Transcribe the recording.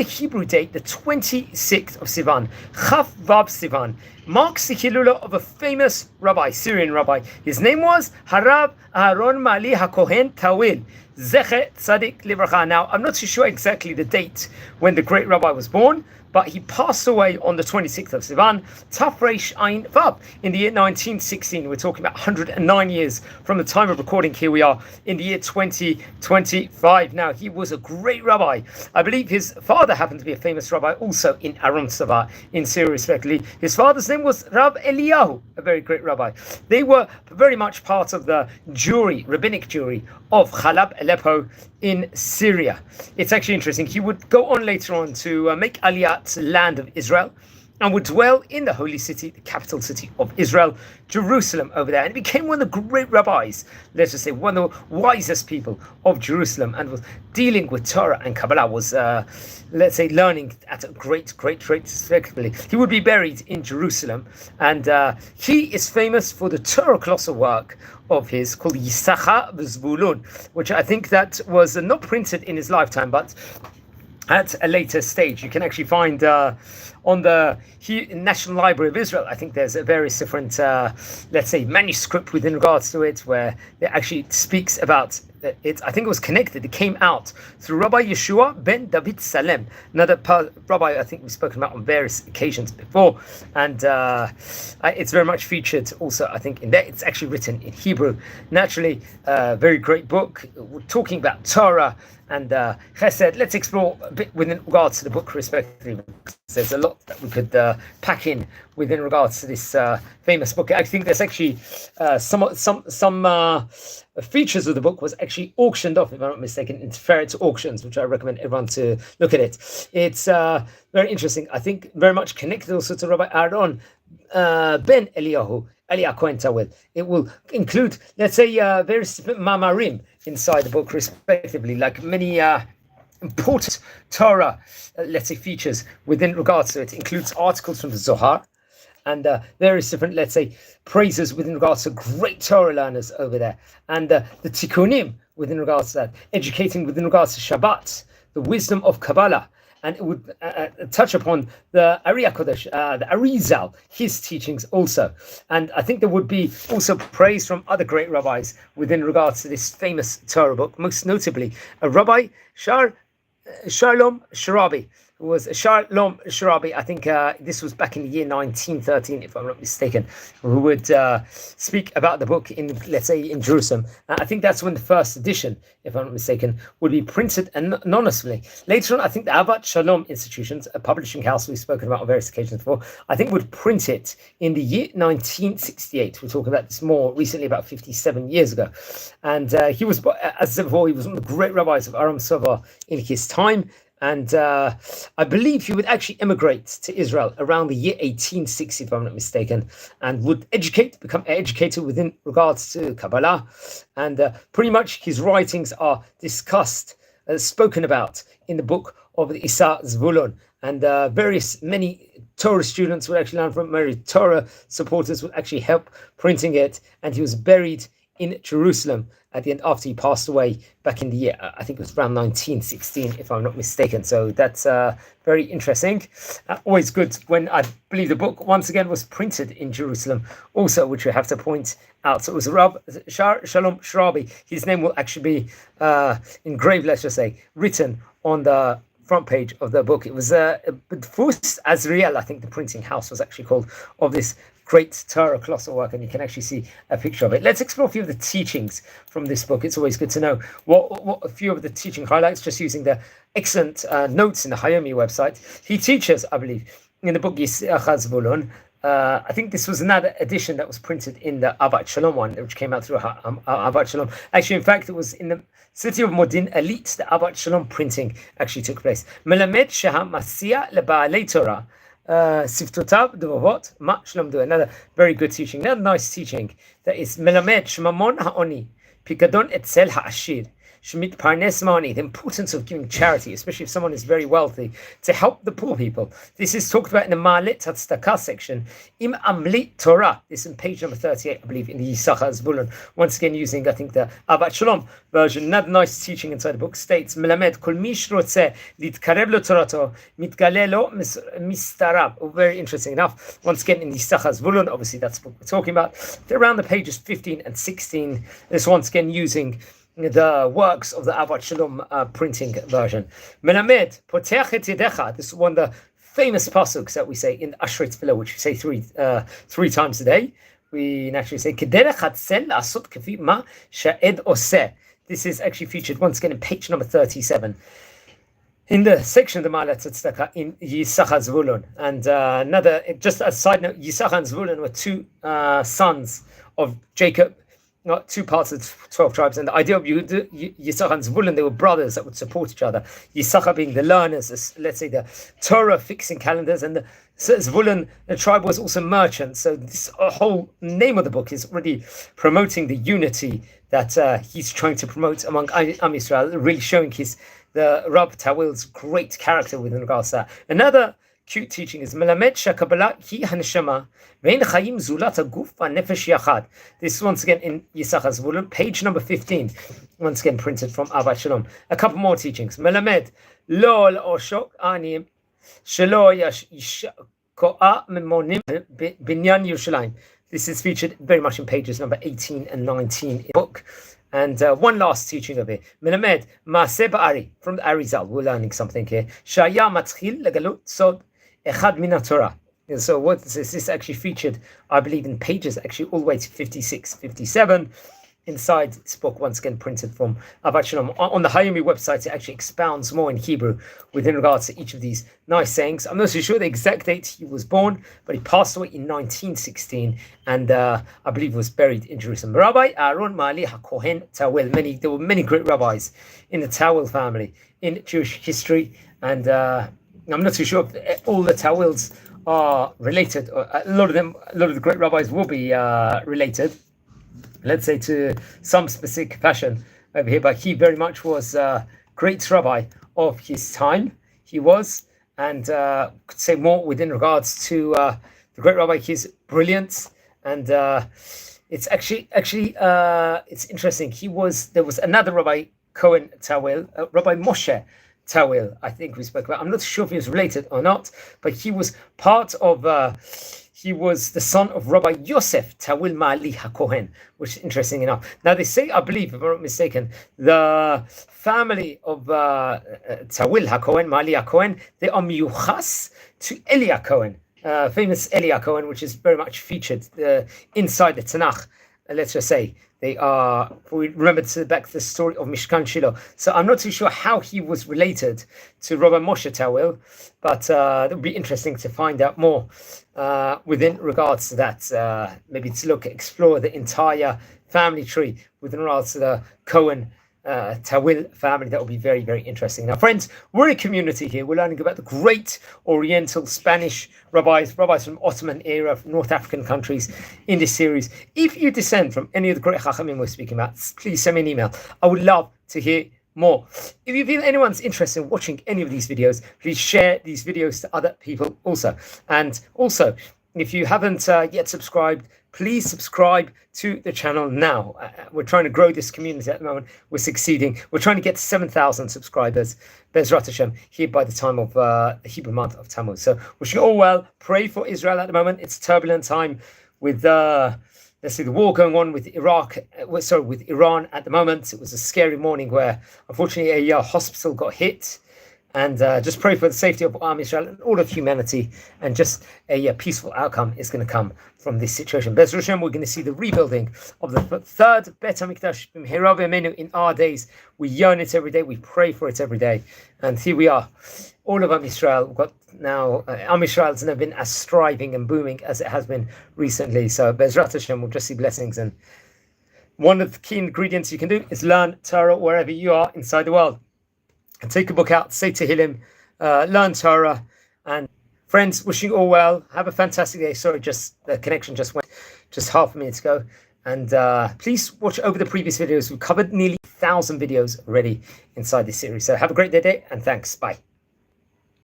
the Hebrew date, the 26th of Sivan, Chaf Vav Sivan, marks the Hilula of a famous rabbi, Syrian rabbi. His name was Aharon מעלי הכהן Tawil. Zeche Tzadik Livracha. Now, I'm not too sure exactly the date when the great rabbi was born, but he passed away on the 26th of Sivan, Tafresh Ein Vav, in the year 1916. We're talking about 109 years from the time of recording. Here we are in the year 2025. Now, he was a great rabbi. I believe his father happened to be a famous rabbi also in Aharon Sava, in Syria, respectively. His father's name was Rab Eliyahu, a very great rabbi. They were very much part of the jury, rabbinic jury, of Chalab Aleppo in Syria. It's actually interesting. He would go on later on to make Aliyah to the land of Israel and would dwell in the holy city, the capital city of Israel, Jerusalem, over there. And he became one of the great rabbis, let's just say one of the wisest people of Jerusalem, and was dealing with Torah and Kabbalah, was, let's say, learning at a great respectively. He would be buried in Jerusalem, and he is famous for the Torah colossal work of his called Yesshachar Vezvulun, which I think that was not printed in his lifetime, but at a later stage. You can actually find on the National Library of Israel, I think there's a various different, let's say, manuscript within regards to it, where it actually speaks about it. I think it was connected. It came out through Rabbi Yeshua ben David Salem, another rabbi I think we've spoken about on various occasions before, and it's very much featured also, I think, in there. It's actually written in Hebrew. Naturally, very great book. We're talking about Torah and Chesed. Let's explore a bit within regards to the book, respectively. There's a lot that we could pack in within regards to this famous book. I think there's actually some features of the book was actually auctioned off, if I'm not mistaken, in Ferret auctions, which I recommend everyone to look at it. It's very interesting. I think very much connected also to Rabbi Aharon ben Eliyahu, Cohen Tawil. It will include, let's say, various different mamarim inside the book, respectively, like many important Torah, let's say, features within regards to it. It includes articles from the Zohar and various different, let's say, praises within regards to great Torah learners over there, and the tikkunim within regards to that, educating within regards to Shabbat, the wisdom of Kabbalah. And it would touch upon the Ari HaKodesh, the Arizal, his teachings also. And I think there would be also praise from other great rabbis within regards to this famous Torah book, most notably a Rabbi Shalom Sharabi, who was Shalom Sharabi. I think this was back in the year 1913, if I'm not mistaken, who would speak about the book in, let's say, in Jerusalem. I think that's when the first edition, if I'm not mistaken, would be printed anonymously. Later on, I think the Avat Shalom institutions, a publishing house we've spoken about on various occasions before, I think would print it in the year 1968. We're talking about this more recently, about 57 years ago. And he was, as before, he was one of the great rabbis of Aram Sova in his time. And I believe he would actually emigrate to Israel around the year 1860, if I'm not mistaken, and would become educated within regards to Kabbalah. And pretty much his writings are discussed, spoken about in the book of the Vezvulon. And many Torah students would actually learn from it. Many Torah supporters would actually help printing it. And he was buried in Jerusalem at the end, after he passed away back in the year, I think it was around 1916, if I'm not mistaken. So that's very interesting. Always good when I believe the book, once again, was printed in Jerusalem also, which we have to point out. So it was Shalom Sharabi. His name will actually be engraved, let's just say, written on the front page of the book. It was Fus Azriel, I think the printing house was actually called, of this great Torah colossal work, and you can actually see a picture of it. Let's explore a few of the teachings from this book. It's always good to know what a few of the teaching highlights, just using the excellent notes in the Hayomi website. He teaches, I believe, in the book Yesshachar Vezvulun. I think this was another edition that was printed in the Avat Shalom one, which came out through Avat Shalom. Actually, in fact, it was in the city of Modin Elite, the Avat Shalom printing actually took place. Melamed sheha Masiya leba'alei Torah. Siftotav Devavot Ma Shlomdu. Another very good teaching, another nice teaching, that is Melamed Shmamon Ha'oni Pikadon Etzel Ha'ashir Shemit Parnes Mani, the importance of giving charity, especially if someone is very wealthy, to help the poor people. This is talked about in the Maalet Tzedakah section. Im Amlit Torah. This is in page number 38, I believe, in the Yisachar Zvulun. Once again, using, I think, the Abat Shalom version. Another nice teaching inside the book states, Melamed Kol Mish Rotzeh Litkarev Lo Torato Mitgale Lo Mistarab. Very interesting enough. Once again, in the Yisachar Zvulun, obviously that's what we're talking about. They're around the pages 15 and 16. This once again using the works of the Avat Shalom printing version. Melamed Poteach et Yedecha. This is one of the famous pasuks that we say in Ashrei Tefillah, which we say three times a day. We naturally say Kederech Hatzel Asot Kafi Ma Sha'ed Oseh. This is actually featured once again in page number 37. In the section of the Maalet Tzedakah in Yisachar Zvulun. And another, just a side note, Yisachar and Zvulun were two sons of Jacob, not two parts of the 12 tribes. And the idea of Yisachar and Zvulun, they were brothers that would support each other. Yisachar being the learners, let's say the Torah fixing calendars, and the Zvulun, the tribe, was also merchants. So this whole name of the book is really promoting the unity that he's trying to promote among Am Yisrael, really showing the Rabbi Tawil's great character within regards to that. Another cute teaching is Melamed Shakabala Ki Haneshama Vein Chaim Zulat Aguf Nefesh Yachad. This is once again in Yisachar Zvulun, page number 15. Once again printed from Abat Shalom. A couple more teachings. Melamed Lo Oshok Anim Shelo Yashkoa Memonim Binyan Yerushalayim. This is featured very much in pages number 18 and 19 in the book. And one last teaching of it. Melamed Maaseh Ba'ari, from the Arizal. We're learning something here. Shaya Matchil Legalut Sod Echad Min HaTorah. So what is this? This actually featured, I believe, in pages actually all the way to 56, 57. Inside this book, once again printed from Abat Shalom. On the Hayumi website, it actually expounds more in Hebrew within regards to each of these nice sayings. I'm not so sure the exact date he was born, but he passed away in 1916, and I believe was buried in Jerusalem. Rabbi Aharon, מעלי, הכהן, Tawil. There were many great rabbis in the Tawil family in Jewish history, and I'm not too sure if all the Tawils are related. A lot of the great rabbis will be related, let's say, to some specific fashion over here, but he very much was a great rabbi of his time. He was, and could say more within regards to the great rabbi, his brilliance, and it's actually it's interesting. There was another Rabbi Cohen Tawil, Rabbi Moshe Tawil, I think we spoke about. I'm not sure if he was related or not, but he was part of. He was the son of Rabbi Yosef Tawil מעלי HaCohen, which is interesting enough. Now they say, I believe, if I'm not mistaken, the family of Tawil HaCohen, מעלי HaCohen, they are miyuchas to Eli HaCohen, famous Eli HaCohen, which is very much featured inside the Tanakh. Let's just say they are. We remember back to the story of Mishkan Shiloh. So I'm not too sure how he was related to Rabbi Moshe Tawil, but it would be interesting to find out more within regards to that. Maybe to explore the entire family tree within regards to the Cohen Tawil family. That will be very, very interesting. Now, friends, we're a community here. We're learning about the great Oriental Spanish rabbis from Ottoman era, from North African countries in this series. If you descend from any of the great Chachamim we're speaking about, please send me an email. I would love to hear more. If you feel anyone's interested in watching any of these videos, please share these videos to other people also. And also, if you haven't yet subscribed, please subscribe to the channel now. We're trying to grow this community at the moment. We're succeeding. We're trying to get to 7,000 subscribers, Bezrat Hashem, here by the time of the Hebrew month of Tammuz. So wishing you all well. Pray for Israel at the moment. It's a turbulent time with let's see, the war going on with with Iran at the moment. It was a scary morning where, unfortunately, a hospital got hit. And just pray for the safety of Am Yisrael and all of humanity, and just a peaceful outcome is going to come from this situation. Be'ez Hashem, we're going to see the rebuilding of the third Bet HaMikdash in our days. We yearn it every day. We pray for it every day. And here we are, all of Am Yisrael. We've got now, Am Yisrael has never been as striving and booming as it has been recently. So Be'ezrat Hashem, we'll just see blessings. And one of the key ingredients you can do is learn Torah wherever you are inside the world. And take a book out, say Tehillim, learn Torah, and friends, wishing you all well. Have a fantastic day. Sorry, just the connection just went just half a minute ago. And please watch over the previous videos. We've covered nearly 1,000 videos already inside this series. So have a great day, and thanks. Bye.